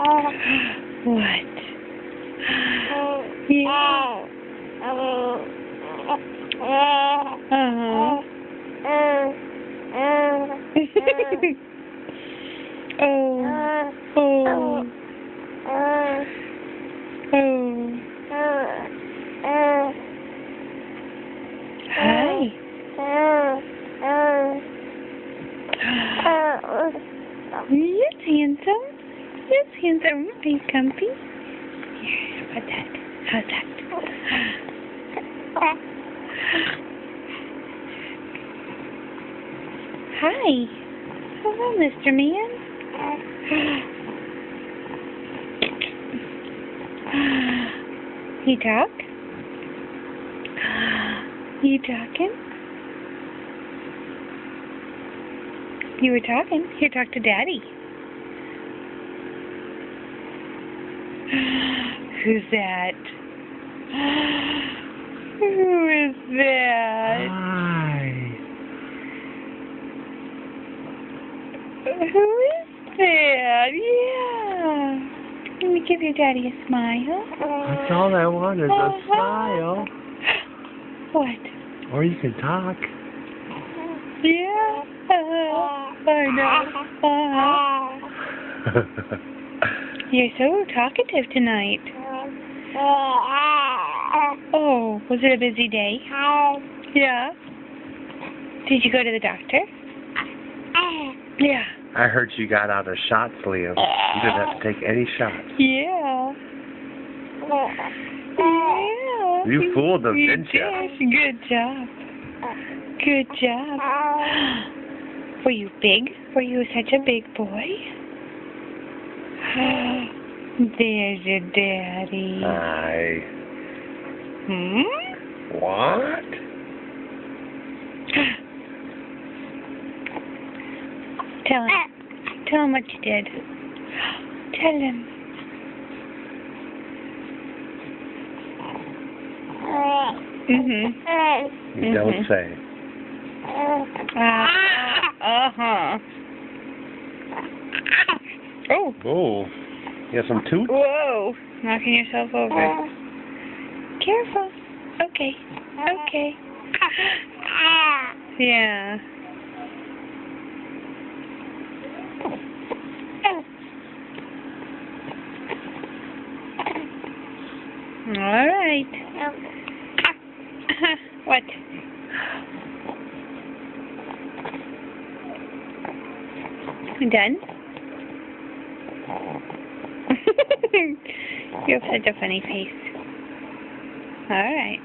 What? Yeah. Uh-huh. Oh. Oh. Oh. Hi. Yes, handsome. Yes, handsome. Are you comfy? Here, how about that? How's that? Hi. Hello, Mr. Man. You talk? You talking? You were talking. Here, talk to Daddy. Who's that? Who is that? Hi. Who is that? Yeah. Let me give your daddy a smile. That's all I want is a smile. What? Or you can talk. Yeah. I know. You're so talkative tonight. Oh, was it a busy day? Yeah. Did you go to the doctor? Yeah. I heard you got out of shots, Liam. You didn't have to take any shots. Yeah. Yeah. You fooled them, didn't you? Did. Good job. Good job. Were you big? Were you such a big boy? There's your daddy. Hi. Hmm? What? Tell him. Tell him what you did. Tell him. You don't say. Uh-huh. Oh. Oh. You got some tooth? Whoa. Knocking yourself over. Careful. Okay. Okay. Yeah. All right. What? Done? You have such a funny face. All right.